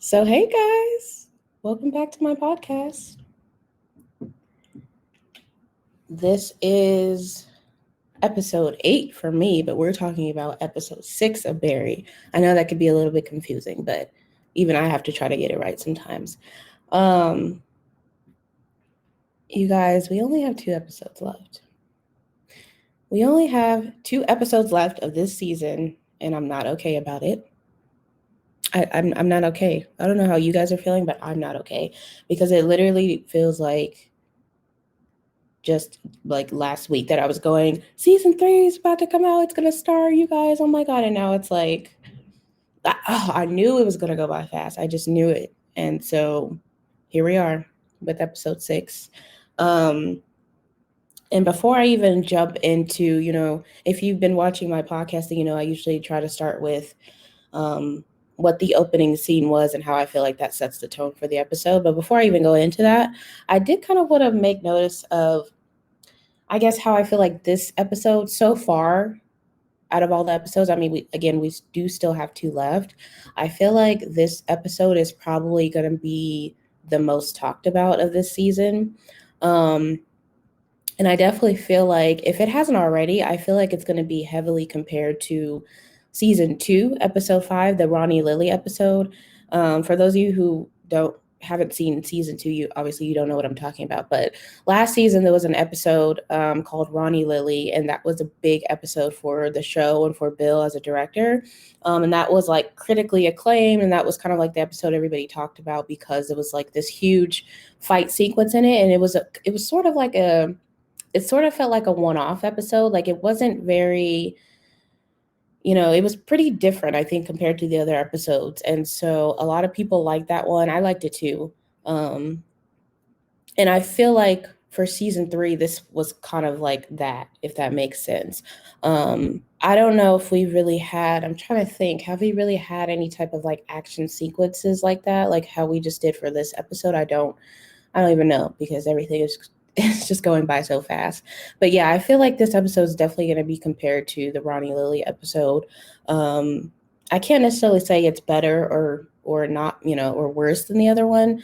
So, hey guys, welcome back to my podcast. This is episode 8 for me, but we're talking about episode 6 of Barry. I know that could be a little bit confusing, but even I have to try to get it right sometimes. Um, you guys, we only have 2 episodes left. We only have 2 episodes left of this season, and I'm not okay about it. I'm not okay. I don't know how you guys are feeling, but I'm not okay because it literally feels like just like last week that I was going, season 3 is about to come out. It's going to star you guys. Oh my God. And now it's like, I knew it was going to go by fast. I just knew it. And so here we are with episode 6. And before I even jump into, if you've been watching my podcasting, I usually try to start with what the opening scene was and how I feel like that sets the tone for the episode. But before I even go into that, I did kind of want to make notice of, I guess, how I feel like this episode so far, out of all the episodes, I mean, we do still have 2 left. I feel like this episode is probably going to be the most talked about of this season. And I definitely feel like if it hasn't already, I feel like it's going to be heavily compared to season 2, episode 5, the Ronnie Lily episode. For those of you who haven't seen season 2, you don't know what I'm talking about. But last season there was an episode called Ronnie Lily, and that was a big episode for the show and for Bill as a director. And that was like critically acclaimed, and that was kind of like the episode everybody talked about because it was like this huge fight sequence in it, and it was sort of like it sort of felt like a one-off episode. Like it wasn't very, it was pretty different, I think, compared to the other episodes. And so a lot of people liked that one. I liked it too. And I feel like for season 3, this was kind of like that, if that makes sense. I don't know if we really I'm trying to think, have we really had any type of like action sequences like that? Like how we just did for this episode? I don't even know because everything is it's just going by so fast. But yeah, I feel like this episode is definitely going to be compared to the Ronnie Lily episode. I can't necessarily say it's better or not, or worse than the other one,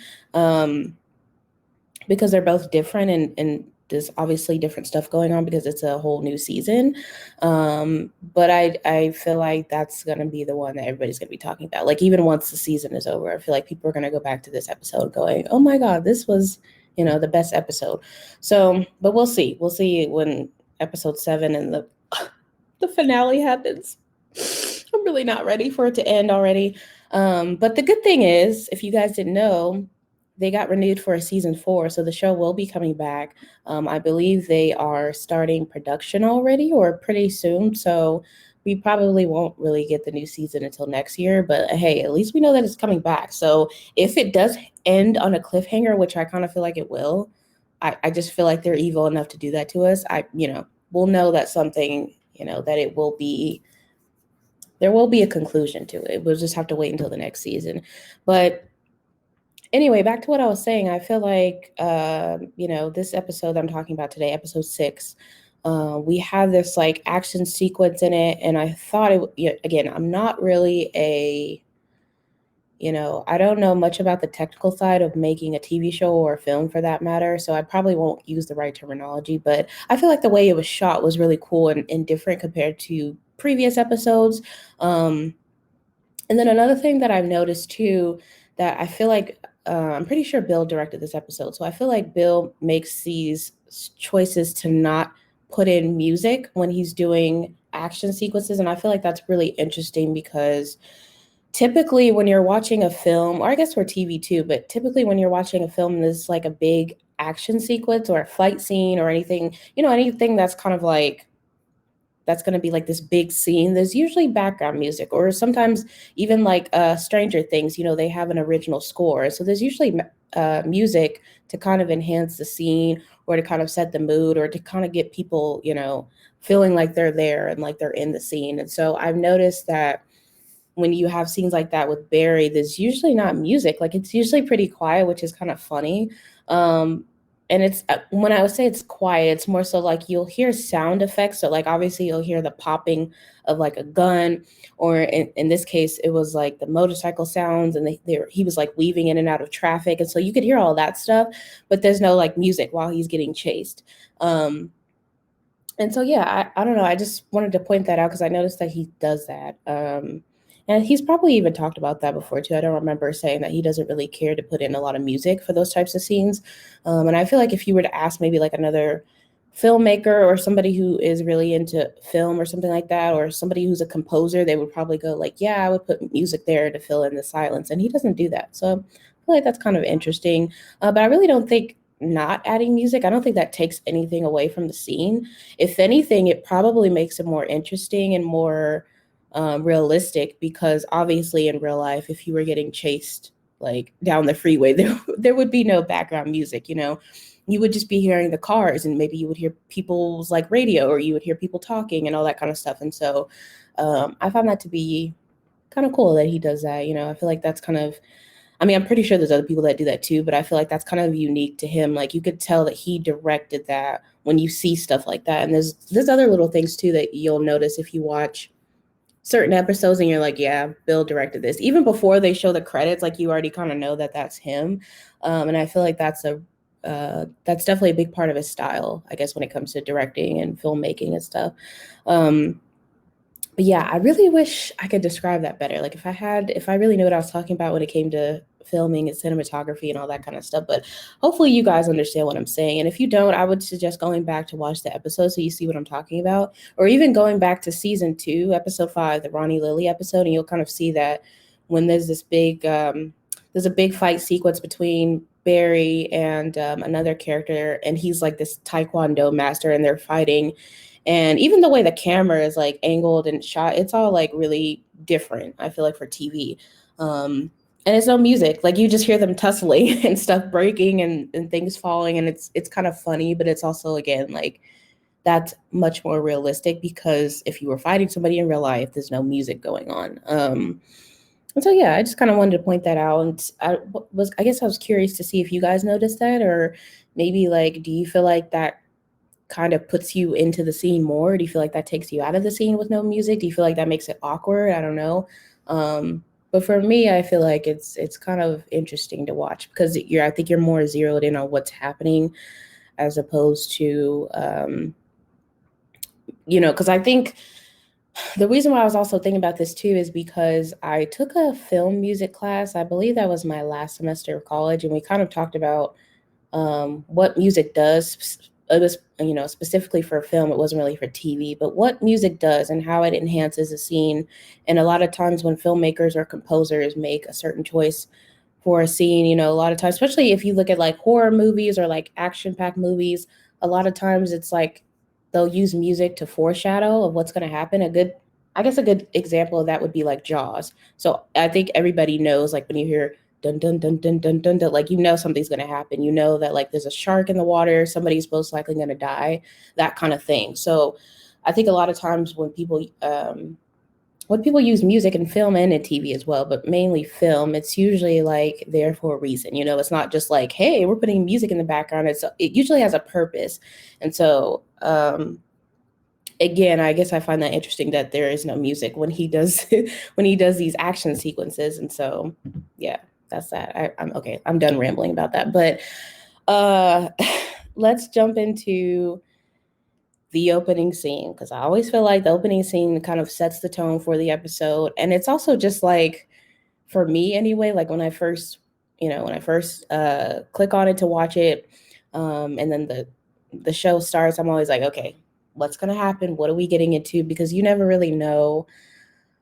because they're both different and there's obviously different stuff going on because it's a whole new season. But I feel like that's going to be the one that everybody's going to be talking about. Like even once the season is over, I feel like people are going to go back to this episode going, oh my God, this was, the best episode. So, but we'll see. We'll see when episode 7 and the finale happens. I'm really not ready for it to end already. But the good thing is, if you guys didn't know, they got renewed for a season 4, so the show will be coming back. I believe they are starting production already or pretty soon, so we probably won't really get the new season until next year. But hey, at least we know that it's coming back. So if it does end on a cliffhanger, which I kind of feel like it will, I just feel like they're evil enough to do that to us. We'll know that something, that it will be. There will be a conclusion to it. We'll just have to wait until the next season. But anyway, back to what I was saying. I feel like, this episode I'm talking about today, episode 6, we have this like action sequence in it. And I thought again, I'm not really I don't know much about the technical side of making a TV show or a film for that matter. So I probably won't use the right terminology, but I feel like the way it was shot was really cool and different compared to previous episodes. And then another thing that I've noticed too, that I feel like I'm pretty sure Bill directed this episode. So I feel like Bill makes these choices to not put in music when he's doing action sequences. And I feel like that's really interesting because typically when you're watching a film, or I guess for TV too, but typically when you're watching a film, there's like a big action sequence or a fight scene or anything, anything that's kind of like, that's going to be like this big scene, there's usually background music, or sometimes even like Stranger Things, they have an original score. So there's usually music to kind of enhance the scene or to kind of set the mood or to kind of get people, feeling like they're there and like they're in the scene. And so I've noticed that when you have scenes like that with Barry, there's usually not music. Like it's usually pretty quiet, which is kind of funny. and it's when I would say it's quiet, it's more so like you'll hear sound effects. So like obviously you'll hear the popping of like a gun, or in this case it was like the motorcycle sounds, and he was like weaving in and out of traffic, and so you could hear all that stuff, but there's no like music while he's getting chased. And so yeah, I don't know, I just wanted to point that out because I noticed that he does that. And he's probably even talked about that before too. I don't remember saying that he doesn't really care to put in a lot of music for those types of scenes. And I feel like if you were to ask maybe like another filmmaker or somebody who is really into film or something like that, or somebody who's a composer, they would probably go like, yeah, I would put music there to fill in the silence. And he doesn't do that. So I feel like that's kind of interesting. But I really don't think not adding music, I don't think that takes anything away from the scene. If anything, it probably makes it more interesting and more realistic, because obviously in real life, if you were getting chased like down the freeway, there would be no background music, you know. You would just be hearing the cars, and maybe you would hear people's like radio, or you would hear people talking and all that kind of stuff. And so I found that to be kind of cool that he does that. You know, I feel like that's kind of, I mean, I'm pretty sure there's other people that do that too, but I feel like that's kind of unique to him. Like you could tell that he directed that when you see stuff like that. And there's other little things too that you'll notice if you watch certain episodes and you're like, yeah, Bill directed this. Even before they show the credits, like you already kind of know that that's him. And I feel like that's definitely a big part of his style, I guess, when it comes to directing and filmmaking and stuff. But yeah, I really wish I could describe that better. Like if I really knew what I was talking about when it came to filming and cinematography and all that kind of stuff. But hopefully you guys understand what I'm saying. And if you don't, I would suggest going back to watch the episode so you see what I'm talking about. Or even going back to season 2, episode 5, the Ronnie Lily episode, and you'll kind of see that when there's there's a big fight sequence between Barry and another character, and he's like this Taekwondo master, and they're fighting. And even the way the camera is like angled and shot, it's all like really different, I feel like, for TV. And it's no music. Like you just hear them tussling and stuff breaking and things falling. And it's kind of funny, but it's also, again, like that's much more realistic, because if you were fighting somebody in real life, there's no music going on. And so, yeah, I just kind of wanted to point that out. And I guess I was curious to see if you guys noticed that, or maybe like, do you feel like that kind of puts you into the scene more? Do you feel like that takes you out of the scene with no music? Do you feel like that makes it awkward? I don't know. But for me, I feel like it's kind of interesting to watch, because I think you're more zeroed in on what's happening, as opposed to, because I think the reason why I was also thinking about this too is because I took a film music class. I believe that was my last semester of college, and we kind of talked about what music does. It was, specifically for film. It wasn't really for TV, but what music does and how it enhances a scene. And a lot of times when filmmakers or composers make a certain choice for a scene, a lot of times, especially if you look at like horror movies or like action-packed movies, a lot of times it's like they'll use music to foreshadow of what's going to happen. I guess a good example of that would be like Jaws. So I think everybody knows, like when you hear dun dun dun dun dun dun dun, like something's gonna happen. You know that like there's a shark in the water, somebody's most likely gonna die, that kind of thing. So I think a lot of times when people use music in film and in TV as well, but mainly film, it's usually like there for a reason. It's not just like, hey, we're putting music in the background. It usually has a purpose. And so again, I guess I find that interesting that there is no music when he does these action sequences. And so yeah, that's that. I'm okay. I'm done rambling about that. But let's jump into the opening scene, because I always feel like the opening scene kind of sets the tone for the episode. And it's also just like, for me anyway, like when I first click on it to watch it, and then the show starts, I'm always like, okay, what's going to happen? What are we getting into? Because you never really know.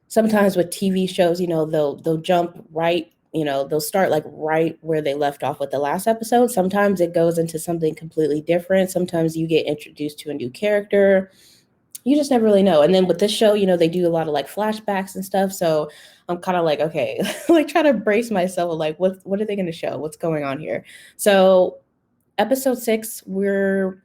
Sometimes with TV shows, they'll jump right, they'll start like right where they left off with the last episode. Sometimes it goes into something completely different. Sometimes you get introduced to a new character. You just never really know. And then with this show, they do a lot of like flashbacks and stuff. So I'm kind of like, okay, like trying to brace myself, like what are they going to show? What's going on here? So episode 6, we're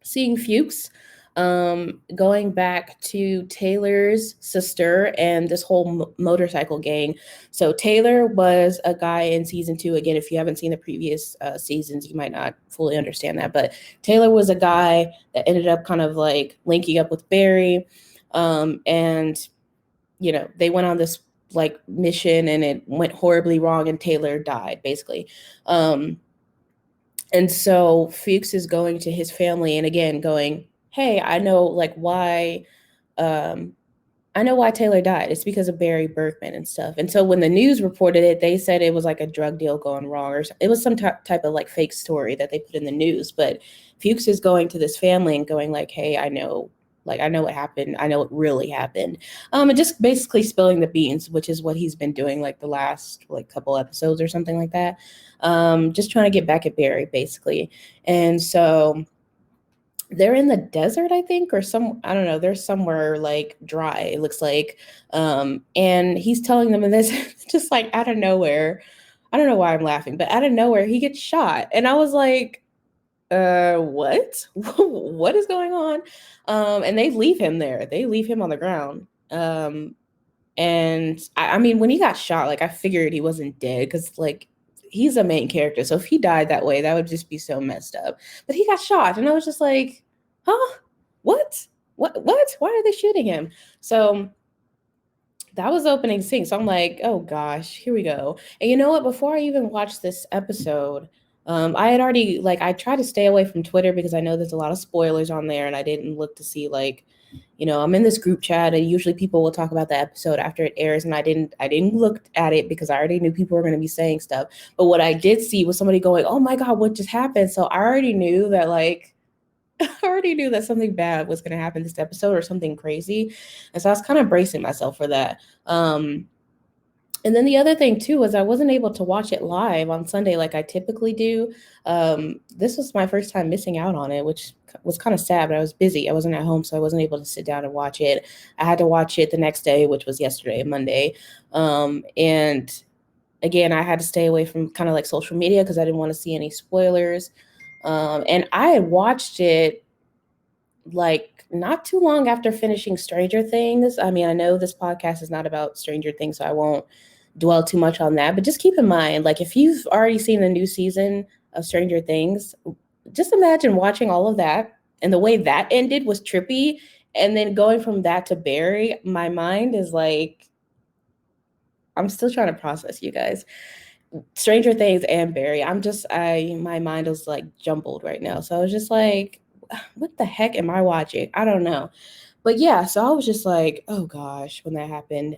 seeing Fuchs. Going back to Taylor's sister and this whole motorcycle gang. So Taylor was a guy in season 2. Again, if you haven't seen the previous seasons, you might not fully understand that. But Taylor was a guy that ended up kind of like linking up with Barry. And, they went on this like mission and it went horribly wrong and Taylor died, basically. And so Fuchs is going to his family and again going, hey, I know like why I know why Taylor died. It's because of Barry Berkman and stuff. And so when the news reported it, they said it was like a drug deal going wrong, or it was some type of like fake story that they put in the news. But Fuchs is going to this family and going like, hey, I know what happened. I know what really happened. And just basically spilling the beans, which is what he's been doing like the last like couple episodes or something like that. Just trying to get back at Barry, basically. And so they're in the desert, I think, or I don't know, they're somewhere like dry, it looks like. And he's telling them, and this just like out of nowhere, I don't know why I'm laughing, but out of nowhere, he gets shot. And I was like, what? What is going on? And they leave him there. They leave him on the ground. And I mean, when he got shot, like I figured he wasn't dead because like he's a main character. So if he died that way, that would just be so messed up. But he got shot, and I was just like, huh? What? What? Why are they shooting him? So that was the opening scene. So I'm like, oh gosh, here we go. And you know what? Before I even watched this episode, I had already I tried to stay away from Twitter because I know there's a lot of spoilers on there, and I didn't look to see I'm in this group chat, and usually people will talk about the episode after it airs, and I didn't look at it because I already knew people were going to be saying stuff. But what I did see was somebody going, "Oh my God, what just happened?" So I already knew that I already knew that something bad was going to happen this episode or something crazy, and so I was kind of bracing myself for that. And then the other thing too was I wasn't able to watch it live on Sunday like I typically do. This was my first time missing out on it, which was kind of sad, but I was busy. I wasn't at home, so I wasn't able to sit down and watch it. I had to watch it the next day, which was yesterday, Monday. And again, I had to stay away from kind of like social media because I didn't want to see any spoilers. And I had watched it like not too long after finishing Stranger Things. I mean, I know this podcast is not about Stranger Things, so I won't dwell too much on that, but just keep in mind, like if you've already seen the new season of Stranger Things, just imagine watching all of that, and the way that ended was trippy, and then going from that to Barry, my mind is like, I'm still trying to process, you guys. Stranger Things and Barry, my mind is like jumbled right now, so I was just like, what the heck am I watching? I don't know. But yeah, so I was just like, oh gosh, when that happened.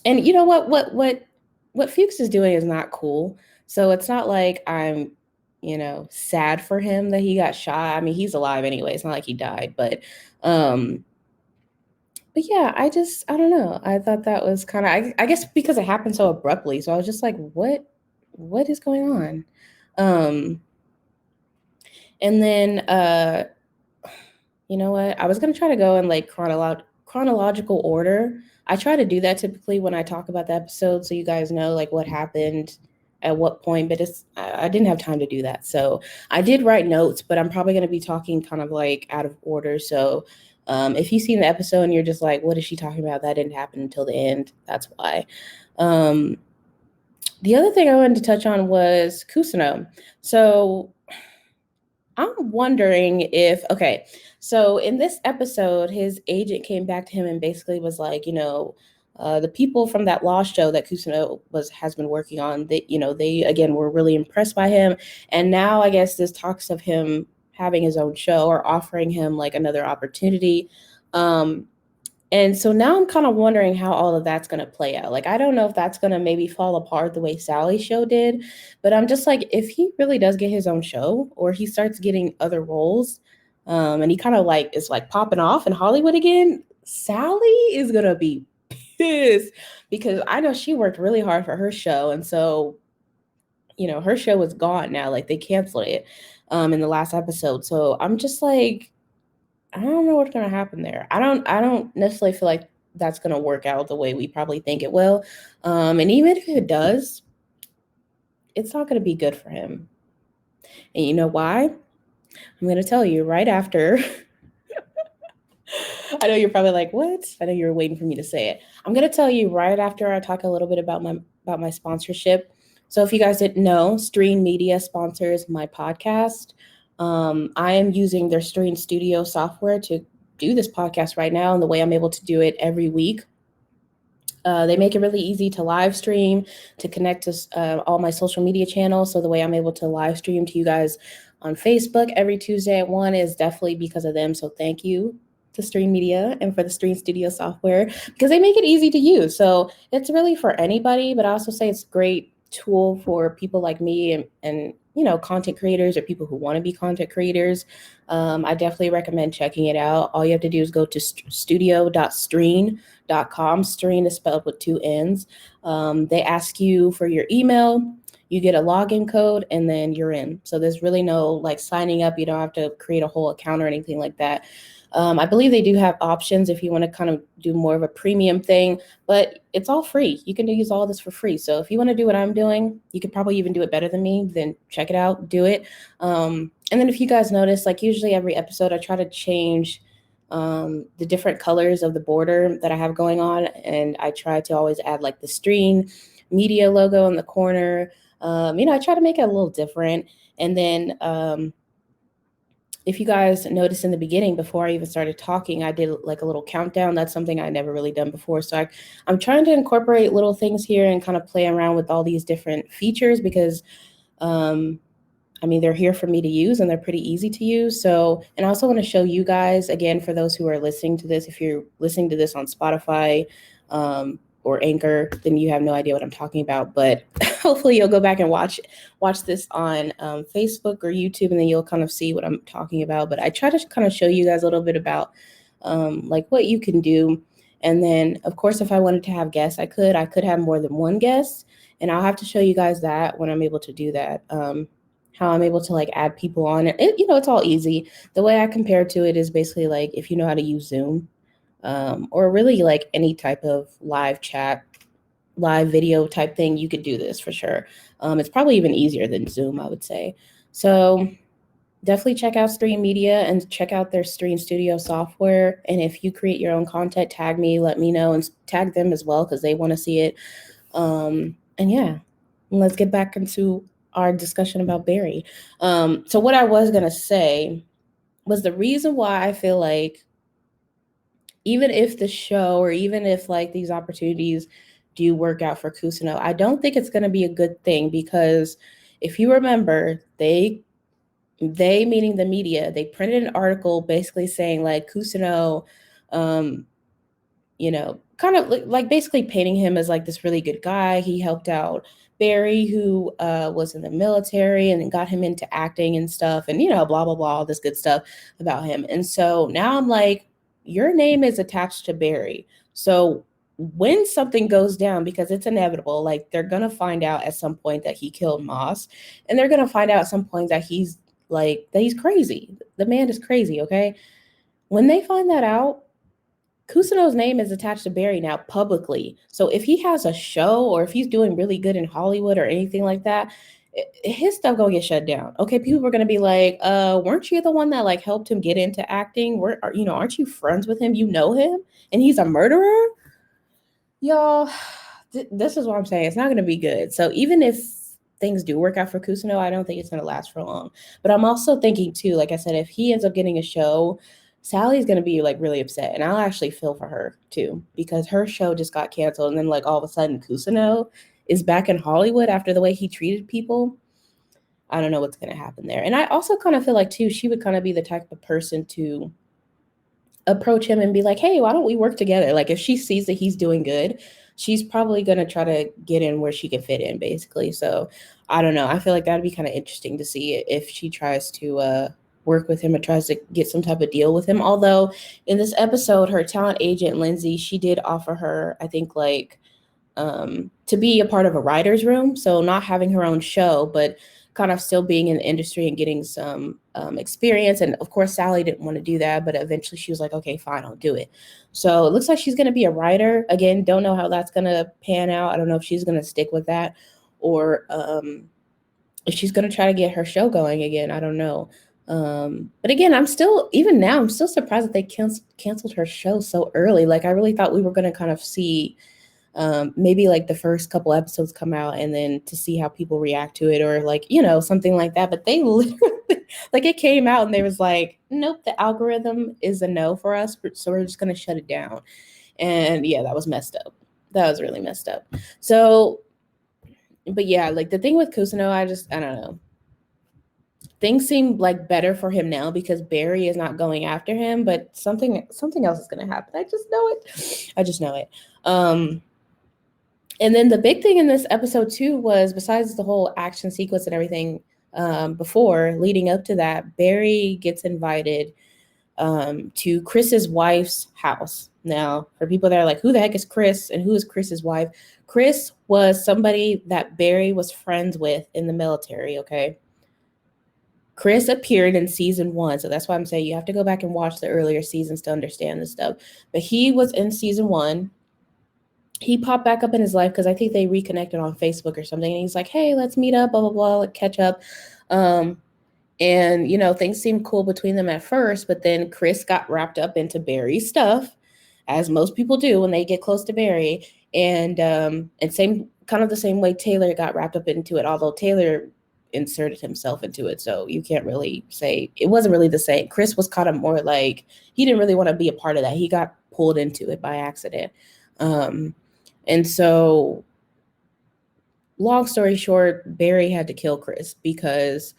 And you know what Fuchs is doing is not cool. So it's not like I'm, sad for him that he got shot. I mean, he's alive anyway. It's not like he died, but yeah, I don't know. I thought that was kind of, I guess because it happened so abruptly. So I was just like, what is going on? And then, you know what? I was going to try to go in like chronological order. I try to do that typically when I talk about the episode, so you guys know like what happened at what point, but I didn't have time to do that. So I did write notes, but I'm probably going to be talking kind of like out of order. So if you've seen the episode and you're just like, what is she talking about? That didn't happen until the end. That's why. The other thing I wanted to touch on was Kusuno. So I'm wondering okay, so in this episode, his agent came back to him and basically was like, the people from that law show that Kusuno has been working on, they again were really impressed by him. And now I guess there's talks of him having his own show or offering him like another opportunity. And so now I'm kind of wondering how all of that's going to play out. Like, I don't know if that's going to maybe fall apart the way Sally's show did, but I'm just like, if he really does get his own show or he starts getting other roles, and he kind of like is like popping off in Hollywood again, Sally is going to be pissed because I know she worked really hard for her show. And so, her show is gone now. Like, they canceled it in the last episode. So I'm just like, I don't know what's going to happen there. I don't necessarily feel like that's going to work out the way we probably think it will. And even if it does, it's not going to be good for him. And you know why? I'm going to tell you right after I know you're probably like, what? I know you were waiting for me to say it. I'm gonna tell you right after I talk a little bit about my sponsorship. So if you guys didn't know, Streann Media sponsors my podcast. I am using their Streann Studio software to do this podcast right now, and the way I'm able to do it every week. They make it really easy to live stream, to connect to all my social media channels. So the way I'm able to live stream to you guys on Facebook every Tuesday at 1 is definitely because of them. So thank you to Streann Media and for the Streann Studio software, because they make it easy to use. So it's really for anybody, but I also say it's a great tool for people like me and content creators or people who want to be content creators. I definitely recommend checking it out. All you have to do is go to studio.streann.com. Streann is spelled with 2 N's. They ask you for your email. You get a login code and then you're in. So there's really no like signing up. You don't have to create a whole account or anything like that. I believe they do have options if you want to kind of do more of a premium thing, but it's all free. You can use all this for free. So if you want to do what I'm doing, you could probably even do it better than me, then check it out, do it. And then if you guys notice, like usually every episode, I try to change the different colors of the border that I have going on. And I try to always add like the Streann Media logo in the corner. I try to make it a little different. And then if you guys noticed in the beginning, before I even started talking, I did like a little countdown. That's something I never really done before. So I'm trying to incorporate little things here and kind of play around with all these different features because, they're here for me to use and they're pretty easy to use. So, and I also want to show you guys, again, for those who are listening to this, if you're listening to this on Spotify, or Anchor, then you have no idea what I'm talking about. But hopefully you'll go back and watch this on Facebook or YouTube, and then you'll kind of see what I'm talking about. But I try to kind of show you guys a little bit about like what you can do. And then, of course, if I wanted to have guests, I could have more than one guest. And I'll have to show you guys that when I'm able to do that, how I'm able to like add people on it. It's all easy. The way I compare to it is basically like if you know how to use Zoom. Or really like any type of live chat, live video type thing, you could do this for sure. It's probably even easier than Zoom, I would say. So definitely check out Streann Media and check out their Streann Studio software. And if you create your own content, tag me, let me know, and tag them as well because they want to see it. And yeah, let's get back into our discussion about Barry. So what I was going to say was the reason why I feel like even if the show or even if like these opportunities do work out for Kusino, I don't think it's going to be a good thing because if you remember, they meaning the media, they printed an article basically saying like Kusino, kind of like basically painting him as like this really good guy. He helped out Barry, who was in the military, and got him into acting and stuff, and blah blah blah, all this good stuff about him. And so now I'm like, your name is attached to Barry. So when something goes down, because it's inevitable, like they're gonna find out at some point that he killed Moss, and they're gonna find out at some point that he's crazy. The man is crazy. Okay, when they find that out, Kusino's name is attached to Barry now publicly. So if he has a show or if he's doing really good in Hollywood or anything like that, his stuff gonna get shut down. Okay, people are gonna be like, weren't you the one that like helped him get into acting? Aren't you friends with him? You know him, and he's a murderer? Y'all, this is what I'm saying. It's not gonna be good. So even if things do work out for Kusino, I don't think it's gonna last for long. But I'm also thinking too, like I said, if he ends up getting a show, Sally's gonna be like really upset, and I'll actually feel for her too because her show just got canceled, and then like all of a sudden Kusino is back in Hollywood after the way he treated people. I don't know what's gonna happen there, and I also kind of feel like too she would kind of be the type of person to approach him and be like, hey, why don't we work together? Like if she sees that he's doing good, she's probably gonna try to get in where she can fit in, basically. So I don't know. I feel like that'd be kind of interesting to see if she tries to work with him or tries to get some type of deal with him. Although in this episode, her talent agent, Lindsay, she did offer her, I think, like to be a part of a writer's room. So not having her own show, but kind of still being in the industry and getting some experience. And of course, Sally didn't want to do that, but eventually she was like, okay, fine, I'll do it. So it looks like she's going to be a writer. Again, don't know how that's going to pan out. I don't know if she's going to stick with that or if she's going to try to get her show going again. I don't know. But again, even now, I'm still surprised that they canceled her show so early. Like, I really thought we were going to kind of see maybe like the first couple episodes come out and then to see how people react to it, or like, something like that. But they literally, like, it came out and they was like, nope, the algorithm is a no for us. So we're just going to shut it down. And yeah, that was messed up. That was really messed up. So, but yeah, like the thing with Kusano, I don't know. Things seem like better for him now because Barry is not going after him, but something else is going to happen. I just know it. I just know it. And then the big thing in this episode too was, besides the whole action sequence and everything, before leading up to that, Barry gets invited to Chris's wife's house. Now, for people that are like, who the heck is Chris and who is Chris's wife? Chris was somebody that Barry was friends with in the military, okay? Chris appeared in season 1, so that's why I'm saying you have to go back and watch the earlier seasons to understand this stuff. But he was in season 1. He popped back up in his life because I think they reconnected on Facebook or something. And he's like, hey, let's meet up, blah, blah, blah, like catch up. And, things seemed cool between them at first, but then Chris got wrapped up into Barry's stuff, as most people do when they get close to Barry. And same, kind of the same way Taylor got wrapped up into it, although Taylor inserted himself into it. So you can't really say, it wasn't really the same. Chris was kind of more like, he didn't really want to be a part of that. He got pulled into it by accident. And so, long story short, Barry had to kill Chris because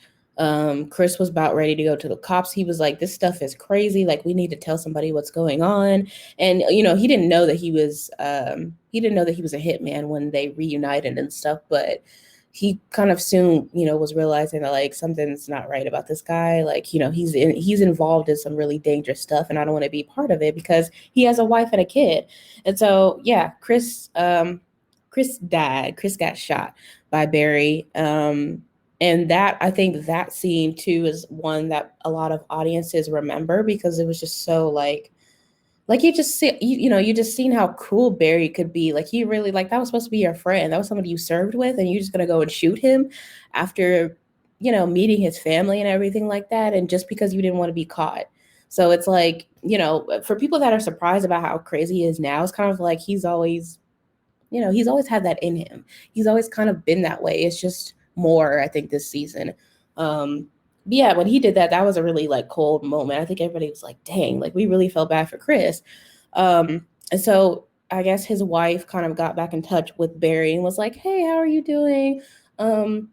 Chris was about ready to go to the cops. He was like, this stuff is crazy. Like, we need to tell somebody what's going on. And, he didn't know that he was a hitman when they reunited and stuff, but he kind of soon, was realizing that like something's not right about this guy. Like, he's involved in some really dangerous stuff, and I don't want to be part of it because he has a wife and a kid. And so, yeah, Chris died. Chris got shot by Barry. And that, I think that scene too is one that a lot of audiences remember because it was just so like you just see, you just seen how cruel Barry could be. Like, he really, like, that was supposed to be your friend. That was somebody you served with, and you're just gonna go and shoot him after, meeting his family and everything like that, and just because you didn't want to be caught. So it's like, for people that are surprised about how crazy he is now, it's kind of like he's always had that in him. He's always kind of been that way. It's just more, I think, this season. But yeah, when he did that, that was a really like cold moment. I think everybody was like, dang, like we really felt bad for Chris. And so I guess his wife kind of got back in touch with Barry and was like, hey, how are you doing? I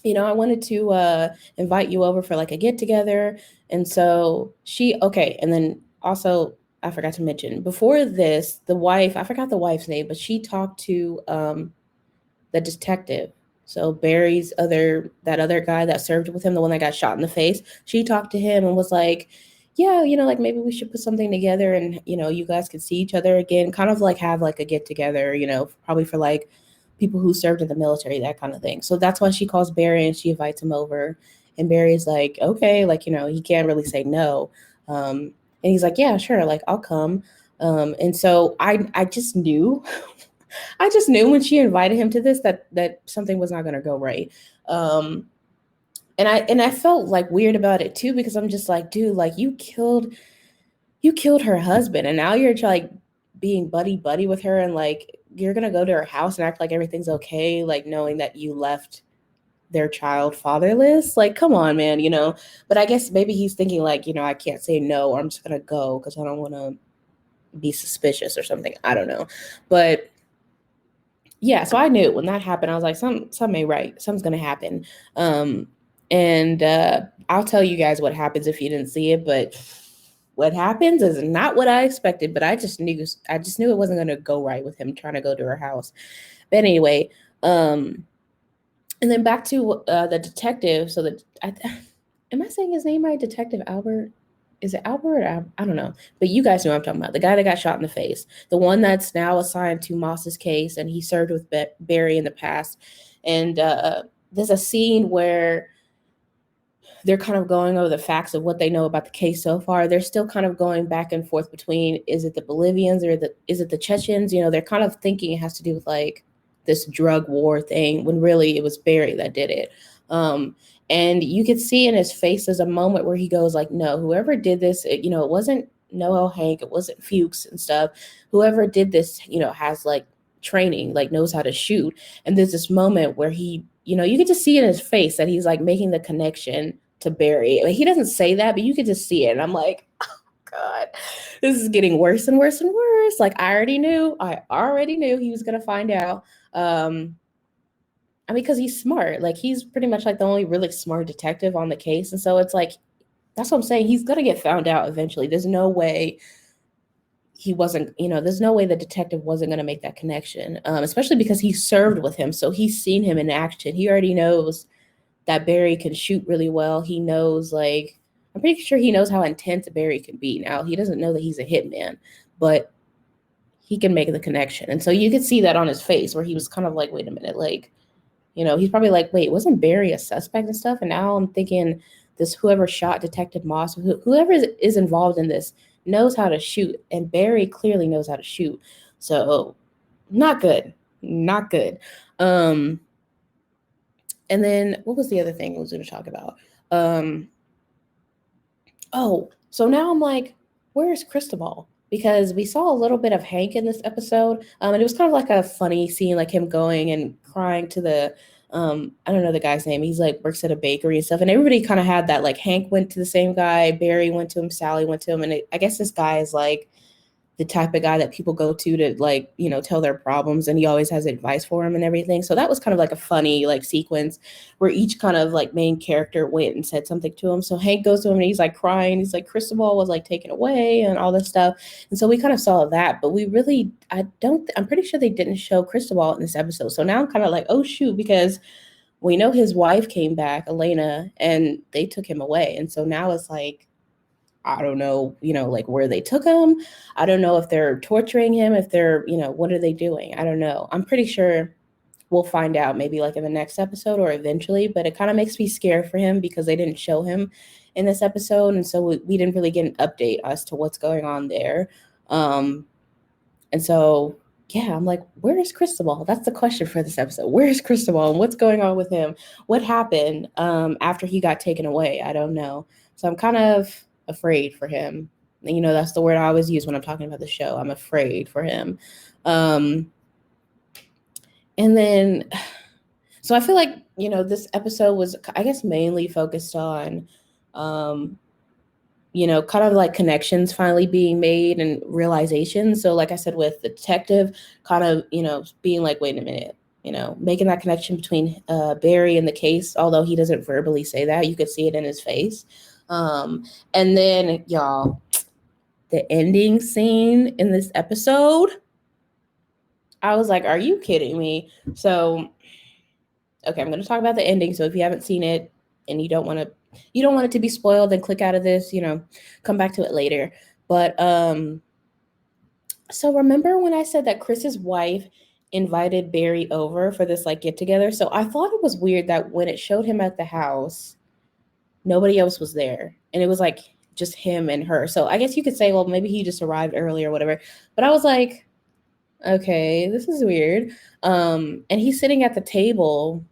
wanted to invite you over for like a get together. And so and then also I forgot to mention before this, the wife, I forgot the wife's name, but she talked to the detective. So Barry's that other guy that served with him, the one that got shot in the face, she talked to him and was like, yeah, like maybe we should put something together and, you guys could see each other again, kind of like have like a get together, probably for like people who served in the military, that kind of thing. So that's why she calls Barry and she invites him over. And Barry's like, okay, like, he can't really say no. And he's like, yeah, sure, like I'll come. And so I just knew I just knew when she invited him to this that something was not going to go right. And I felt like weird about it too, because I'm just like, dude, like you killed her husband, and now you're like being buddy with her, and like you're gonna go to her house and act like everything's okay, like knowing that you left their child fatherless. Like, come on, man, But I guess maybe he's thinking like, I can't say no, or I'm just gonna go because I don't want to be suspicious or something. I don't know, but. Yeah, so I knew when that happened, I was like, something ain't right. Something's gonna happen. And I'll tell you guys what happens if you didn't see it, but what happens is not what I expected, but I just knew it wasn't gonna go right with him trying to go to her house. But anyway, and then back to the detective. So am I saying his name right? Detective Albert? Is it Albert? I don't know. But you guys know what I'm talking about. The guy that got shot in the face. The one that's now assigned to Moss's case, and he served with Barry in the past. And there's a scene where they're kind of going over the facts of what they know about the case so far. They're still kind of going back and forth between, is it the Bolivians or is it the Chechens? They're kind of thinking it has to do with like this drug war thing, when really it was Barry that did it. And you could see in his face there's a moment where he goes like, no, whoever did this, it wasn't Noel Hank, it wasn't Fuchs and stuff. Whoever did this, has like training, like knows how to shoot. And there's this moment where you could just see in his face that he's like making the connection to Barry. Like, he doesn't say that, but you could just see it. And I'm like, God, this is getting worse and worse and worse. Like, I already knew he was gonna find out. Because he's smart. Like, he's pretty much like the only really smart detective on the case. And so it's like, that's what I'm saying. He's gonna get found out eventually. There's no way there's no way the detective wasn't gonna make that connection. Especially because he served with him. So he's seen him in action. He already knows that Barry can shoot really well. He knows, like, I'm pretty sure he knows how intense Barry can be. Now, he doesn't know that he's a hitman, but he can make the connection. And so you could see that on his face where he was kind of like, wait a minute, like, he's probably like, wait, wasn't Barry a suspect and stuff? And now I'm thinking this whoever shot Detective Moss, whoever is involved in this knows how to shoot. And Barry clearly knows how to shoot. So not good. Not good. And then what was the other thing I was going to talk about? So now I'm like, where is Cristobal? Because we saw a little bit of Hank in this episode. And it was kind of like a funny scene, like him going and crying to the, I don't know the guy's name. He's like works at a bakery and stuff. And everybody kind of had that, like Hank went to the same guy, Barry went to him, Sally went to him. And I guess this guy is like the type of guy that people go to like, tell their problems, and he always has advice for them and everything. So that was kind of like a funny like sequence where each kind of like main character went and said something to him. So Hank goes to him and he's like crying. He's like, Cristobal was like taken away and all this stuff. And so we kind of saw that, but I'm pretty sure they didn't show Cristobal in this episode. So now I'm kind of like, oh shoot, because we know his wife came back, Elena, and they took him away. And so now it's like, I don't know, like where they took him. I don't know if they're torturing him, if they're, what are they doing? I don't know. I'm pretty sure we'll find out maybe like in the next episode or eventually, but it kind of makes me scared for him because they didn't show him in this episode. And so we didn't really get an update as to what's going on there. And so, yeah, I'm like, where is Cristobal? That's the question for this episode. Where is Cristobal and what's going on with him? What happened after he got taken away? I don't know. So I'm kind of afraid for him. That's the word I always use when I'm talking about the show. I'm afraid for him. And then, so I feel like, this episode was, I guess, mainly focused on, kind of like connections finally being made and realization. So like I said, with the detective kind of, being like, wait a minute, making that connection between Barry and the case, although he doesn't verbally say that, you could see it in his face. And then, y'all, the ending scene in this episode, I was like, are you kidding me? So, okay, I'm going to talk about the ending. So if you haven't seen it and you don't want it to be spoiled, then click out of this, come back to it later. But, so remember when I said that Chris's wife invited Barry over for this like get together? So I thought it was weird that when it showed him at the house, nobody else was there. And it was like just him and her. So I guess you could say, well, maybe he just arrived early or whatever. But I was like, okay, this is weird. And he's sitting at the table.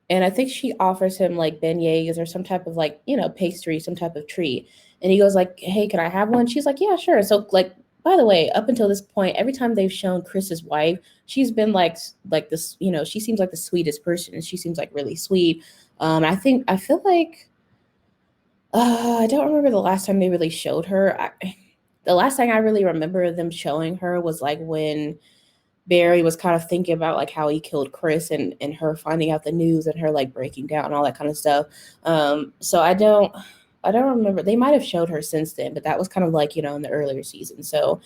And I think she offers him like beignets or some type of like, pastry, some type of treat. And he goes like, hey, can I have one? She's like, yeah, sure. So like, by the way, up until this point, every time they've shown Chris's wife, she's been like this, she seems like the sweetest person. And she seems like really sweet. I feel like, I don't remember the last time they really showed her. The last thing I really remember them showing her was like when Barry was kind of thinking about like how he killed Chris and her finding out the news and her like breaking down and all that kind of stuff. So I don't remember. They might have showed her since then, but that was kind of like, in the earlier season. So,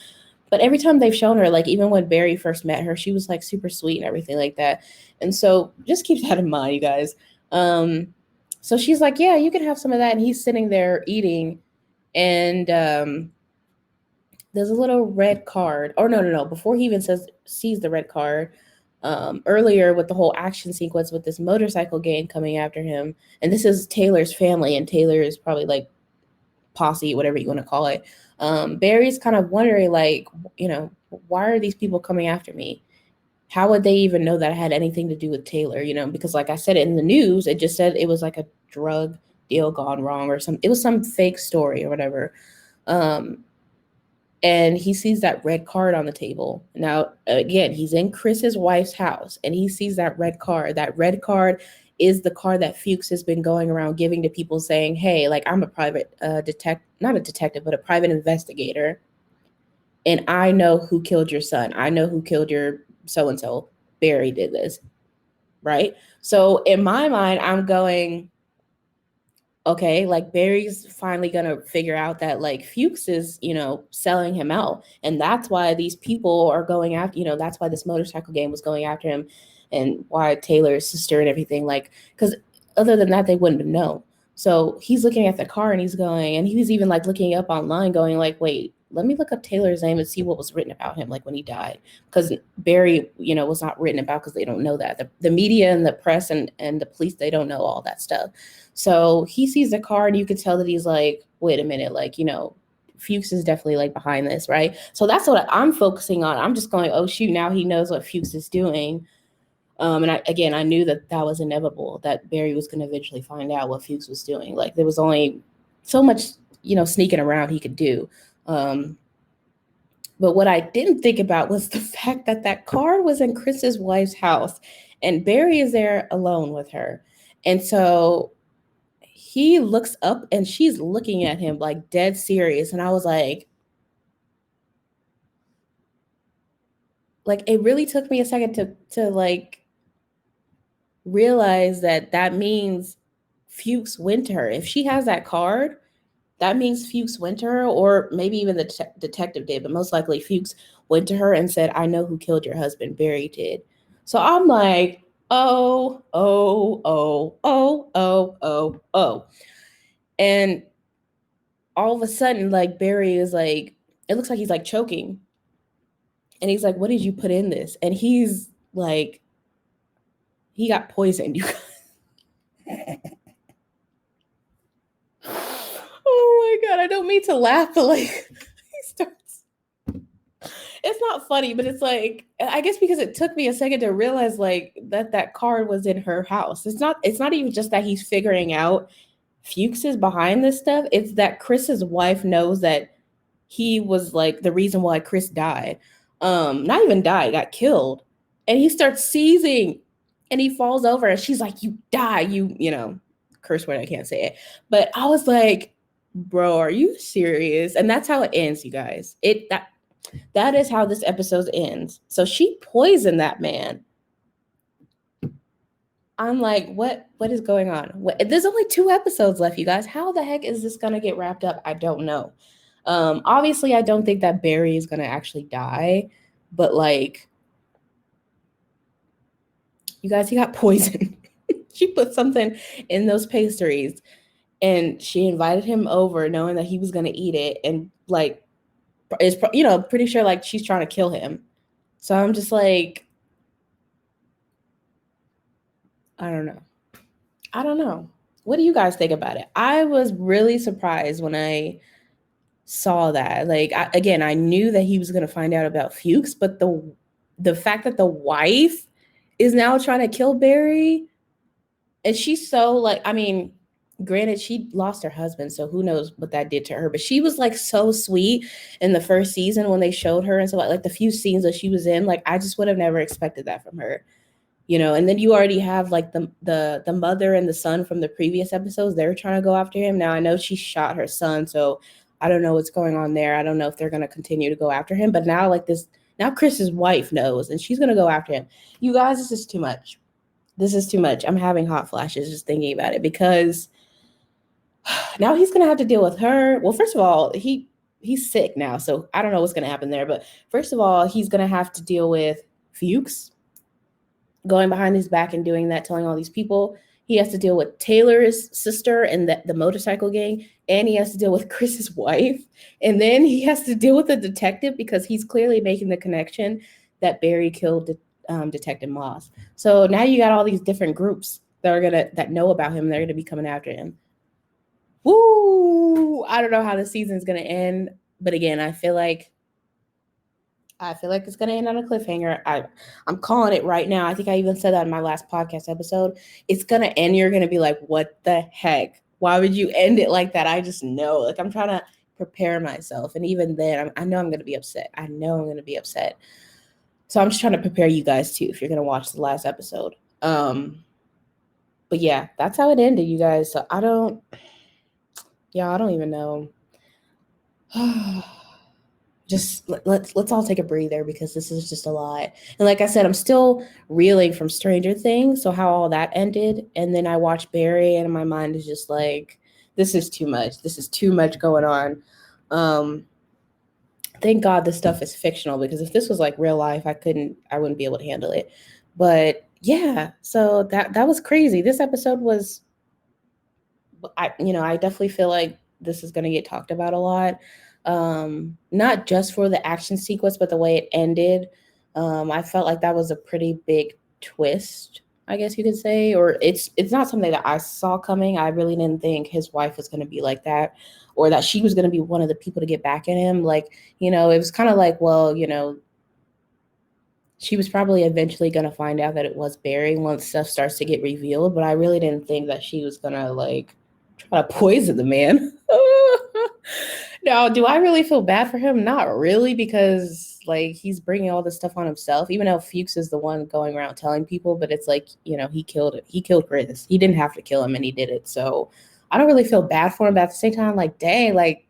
but every time they've shown her, like even when Barry first met her, she was like super sweet and everything like that. And so just keep that in mind, you guys. So she's like, yeah, you can have some of that. And he's sitting there eating. And there's a little red card. Or no. Before he even sees the red card, earlier with the whole action sequence with this motorcycle gang coming after him. And this is Taylor's family. And Taylor is probably like posse, whatever you want to call it. Barry's kind of wondering like, why are these people coming after me? how would they even know that it had anything to do with Taylor? Because like I said in the news, it just said it was like a drug deal gone wrong or it was some fake story or whatever. And he sees that red card on the table. Now, again, he's in Chris's wife's house and he sees that red card. That red card is the card that Fuchs has been going around giving to people saying, hey, like I'm a private not a detective, but a private investigator. And I know who killed your son. I know who killed your so-and-so. Barry did this, right? So in my mind, I'm going, okay, like Barry's finally gonna figure out that like Fuchs is, selling him out. And that's why these people are going after, that's why this motorcycle gang was going after him and why Taylor's sister and everything, like, because other than that, they wouldn't have known. So he's looking at the car and he's going, and he was even like looking up online, going like, wait, let me look up Taylor's name and see what was written about him, like when he died. Because Barry, was not written about because they don't know that. The media and the press and the police, they don't know all that stuff. So he sees the car and you could tell that he's like, wait a minute, like, Fuchs is definitely like behind this, right? So that's what I'm focusing on. I'm just going, oh shoot, now he knows what Fuchs is doing. And I knew that was inevitable, that Barry was going to eventually find out what Fuchs was doing. Like there was only so much, sneaking around he could do. But what I didn't think about was the fact that that card was in Chris's wife's house and Barry is there alone with her. And so he looks up and she's looking at him like dead serious. And I was like it really took me a second to like realize that means Fuchs went to her. If she has that card, that means Fuchs went to her, or maybe even the detective did, but most likely Fuchs went to her and said, I know who killed your husband. Barry did. So I'm like, oh. And all of a sudden, like Barry is like, it looks like he's like choking. And he's like, what did you put in this? And he's like, he got poisoned. Oh my God. I don't mean to laugh, but like he starts. It's not funny, but it's like, I guess because it took me a second to realize like that card was in her house. It's not even just that he's figuring out Fuchs is behind this stuff. It's that Chris's wife knows that he was like the reason why Chris died. Not even died, got killed. And he starts seizing and he falls over and she's like, you die, curse word, I can't say it. But I was like, bro, are you serious? And that's how it ends, you guys. That is how this episode ends. So she poisoned that man. I'm like, what is going on? There's only 2 episodes left, you guys. How the heck is this gonna get wrapped up? I don't know. Obviously, I don't think that Barry is gonna actually die, but like, you guys, he got poisoned. She put something in those pastries, and she invited him over, knowing that he was gonna eat it, and like, is pretty sure like she's trying to kill him. So I'm just like, I don't know. What do you guys think about it? I was really surprised when I saw that. Like, I knew that he was going to find out about Fuchs, but the fact that the wife is now trying to kill Barry, and she's so like, I mean, granted, she lost her husband, so who knows what that did to her, but she was like so sweet in the first season when they showed her, and so like the few scenes that she was in, like I just would have never expected that from her. And then you already have like the mother and the son from the previous episodes. They're trying to go after him. Now I know she shot her son, so I don't know what's going on there. I don't know if they're going to continue to go after him, but now now Chris's wife knows and she's going to go after him. You guys, this is too much. I'm having hot flashes just thinking about it, because now he's going to have to deal with her. Well, first of all, he's sick now, so I don't know what's going to happen there, but first of all, he's going to have to deal with Fuchs going behind his back and doing that, telling all these people. He has to deal with Taylor's sister and the motorcycle gang, and he has to deal with Chris's wife. And then he has to deal with the detective, because he's clearly making the connection that Barry killed Detective Moss. So now you got all these different groups that know about him. They're gonna be coming after him. Woo! I don't know how the season's gonna end, but again, I feel like I feel like it's gonna end on a cliffhanger. I'm calling it right now. I think I even said that in my last podcast episode. It's gonna end. You're gonna be like, "What the heck? Why would you end it like that?" I just know. Like I'm trying to prepare myself, and even then, I know I'm gonna be upset. I know I'm gonna be upset. So I'm just trying to prepare you guys too if you're gonna watch the last episode. But yeah, that's how it ended, you guys. So I don't even know. Just let's all take a breather because this is just a lot. And like I said, I'm still reeling from Stranger Things, so how all that ended, and then I watched Barry, and my mind is just like, this is too much. This is too much going on. Thank God this stuff is fictional because if this was like real life, I wouldn't be able to handle it. But yeah, so that was crazy. This episode was, I definitely feel like this is going to get talked about a lot. Not just for the action sequence, but the way it ended. I felt like that was a pretty big twist, I guess you could say, or it's not something that I saw coming. I really didn't think his wife was going to be like that, or that she was going to be one of the people to get back at him. Like, it was kind of like, well, she was probably eventually going to find out that it was Barry once stuff starts to get revealed, but I really didn't think that she was going to like try to poison the man. Now, do I really feel bad for him? Not really, because like he's bringing all this stuff on himself, even though Fuchs is the one going around telling people, but it's like, he killed Chris. He didn't have to kill him and he did it. So I don't really feel bad for him, but at the same time, like, dang, like,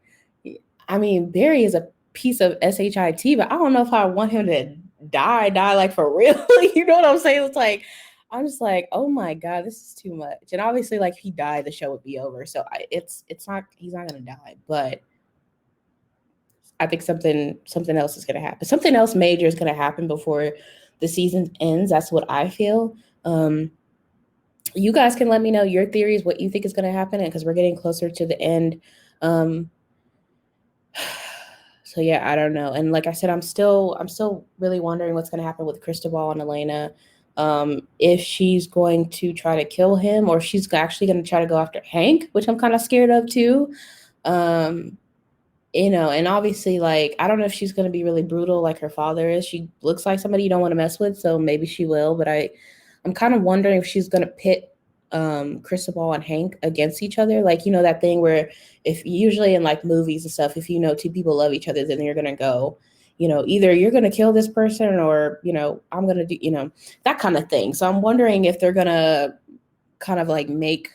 I mean, Barry is a piece of shit, but I don't know if I want him to die like for real. You know what I'm saying? It's like, I'm just like, oh my God, this is too much. And obviously, like, if he died, the show would be over. So it's not, he's not gonna die, but I think something else is gonna happen. Something else major is gonna happen before the season ends. That's what I feel. You guys can let me know your theories, what you think is gonna happen, because we're getting closer to the end. So yeah, I don't know. And like I said, I'm still really wondering what's going to happen with Cristobal and Elena. If she's going to try to kill him, or if she's actually going to try to go after Hank, which I'm kind of scared of too. And obviously, like, I don't know if she's going to be really brutal like her father is. She looks like somebody you don't want to mess with, so maybe she will. But I'm kind of wondering if she's going to pit Cristobal and Hank against each other. Like, that thing where if usually in like movies and stuff, if two people love each other, then you're going to go, either you're going to kill this person or, I'm going to do, that kind of thing. So I'm wondering if they're going to kind of like make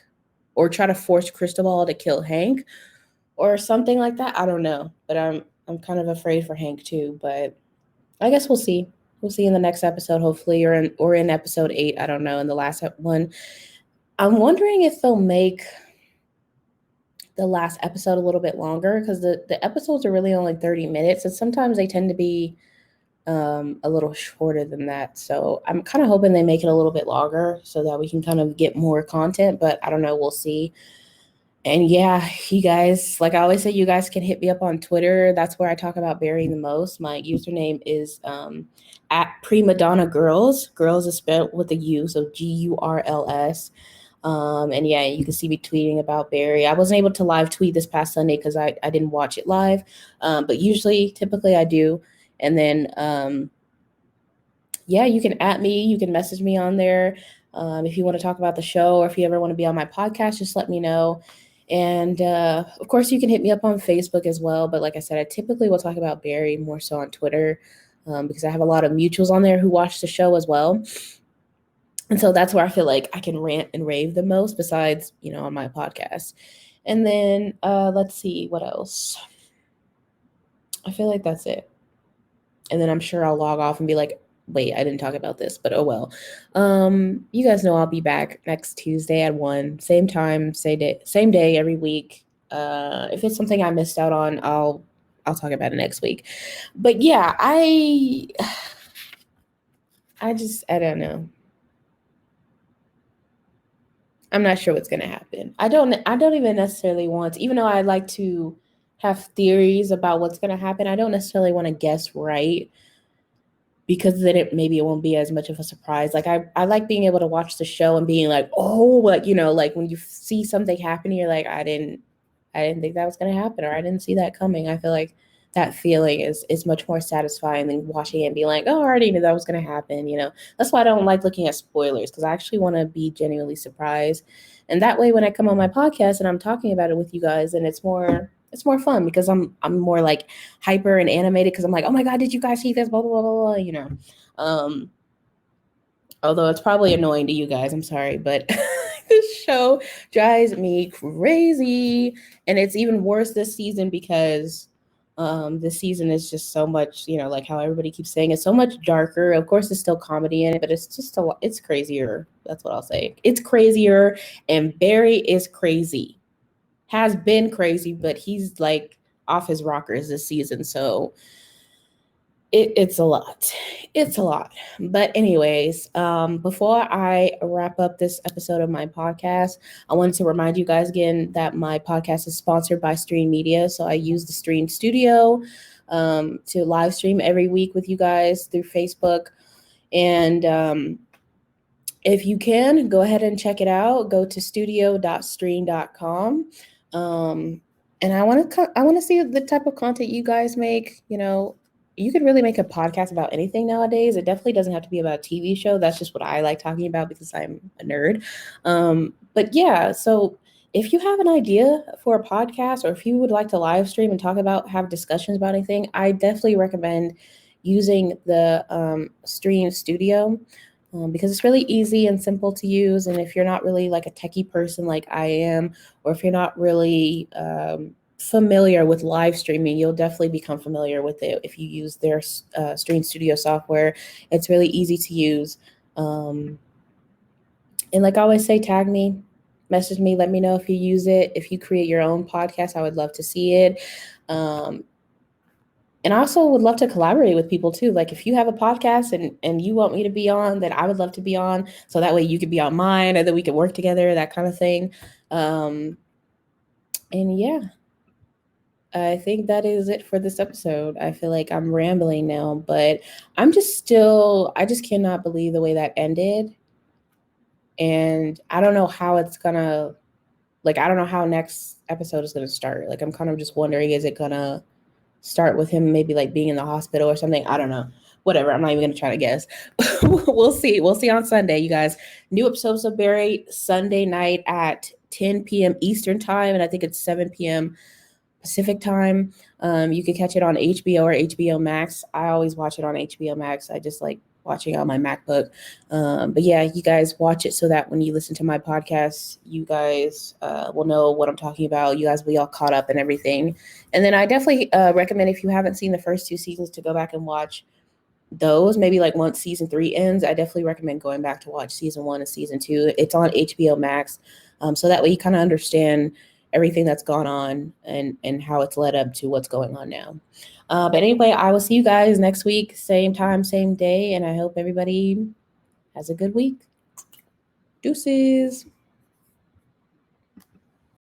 or try to force Cristobal to kill Hank or something like that. I don't know, but I'm kind of afraid for Hank too, but I guess we'll see. We'll see in the next episode, hopefully, or in episode 8. I don't know, in the last one. I'm wondering if they'll make the last episode a little bit longer, because the episodes are really only 30 minutes, and sometimes they tend to be a little shorter than that. So I'm kind of hoping they make it a little bit longer so that we can kind of get more content, but I don't know. We'll see. And yeah, you guys, like I always say, you guys can hit me up on Twitter. That's where I talk about Barry the most. My username is at Prima Donna Girls. Girls is spelled with a U, so GURLS. And yeah, you can see me tweeting about Barry. I wasn't able to live tweet this past Sunday because I didn't watch it live. But typically I do. And then, yeah, you can at me, you can message me on there. If you want to talk about the show, or if you ever want to be on my podcast, just let me know. And of course, you can hit me up on Facebook as well. But like I said, I typically will talk about Barry more so on Twitter, because I have a lot of mutuals on there who watch the show as well. And so that's where I feel like I can rant and rave the most, besides, on my podcast. And then let's see, what else? I feel like that's it. And then I'm sure I'll log off and be like, wait, I didn't talk about this, but oh well. You guys know I'll be back next Tuesday at 1, same time, same day every week. If it's something I missed out on, I'll talk about it next week. But yeah, I don't know. I'm not sure what's going to happen. I don't even necessarily want to, even though I like to have theories about what's going to happen, I don't necessarily want to guess right, because then maybe it won't be as much of a surprise. Like I like being able to watch the show and being like, oh, like, like when you see something happen, you're like, I didn't think that was going to happen, or I didn't see that coming. I feel like that feeling is much more satisfying than watching it and being like, oh, I already knew that was going to happen. That's why I don't like looking at spoilers, because I actually want to be genuinely surprised. And that way, when I come on my podcast and I'm talking about it with you guys, and it's more fun, because I'm more like hyper and animated, because I'm like, oh my God, did you guys see this? Blah, blah, blah, blah, although it's probably annoying to you guys, I'm sorry, but this show drives me crazy. And it's even worse this season, because this season is just so much, like how everybody keeps saying, it's so much darker. Of course, there's still comedy in it, but it's just it's crazier. That's what I'll say. It's crazier, and Barry is crazy. Has been crazy, but he's like off his rockers this season. So it's a lot. It's a lot. But anyways, before I wrap up this episode of my podcast, I wanted to remind you guys again that my podcast is sponsored by Streann Media. So I use the Streann Studio to live stream every week with you guys through Facebook. And if you can, go ahead and check it out. Go to studio.streann.com. And I want to see the type of content you guys make. You could really make a podcast about anything nowadays. It definitely doesn't have to be about a TV show. That's just what I like talking about, because I'm a nerd. But yeah, so if you have an idea for a podcast, or if you would like to live stream and have discussions about anything, I definitely recommend using the Streann Studio. Because it's really easy and simple to use. And if you're not really like a techie person like I am, or if you're not really familiar with live streaming, you'll definitely become familiar with it if you use their Streann Studio software. It's really easy to use. And like I always say, tag me, message me, let me know if you use it. If you create your own podcast, I would love to see it. And I also would love to collaborate with people too. Like if you have a podcast and you want me to be on, then I would love to be on. So that way you could be on mine, or that we could work together, that kind of thing. And yeah, I think that is it for this episode. I feel like I'm rambling now, but I just cannot believe the way that ended. And I don't know how it's gonna, I don't know how next episode is gonna start. Like, I'm kind of just wondering, is it gonna start with him maybe like being in the hospital or something? I don't know. Whatever. I'm not even gonna try to guess. We'll see. We'll see on Sunday, you guys. New episodes of Barry Sunday night at 10 p.m. Eastern time, and I think it's 7 p.m. Pacific time. You can catch it on HBO or HBO Max. I always watch it on HBO Max. I just like watching it on my MacBook. But yeah, you guys watch it so that when you listen to my podcast, you guys will know what I'm talking about. You guys will be all caught up and everything. And then I definitely recommend, if you haven't seen the first 2 seasons, to go back and watch those. Maybe like once season 3 ends, I definitely recommend going back to watch season 1 and season 2. It's on HBO Max. So that way you kind of understand everything that's gone on and how it's led up to what's going on now. But anyway, I will see you guys next week, same time, same day, and I hope everybody has a good week. Deuces.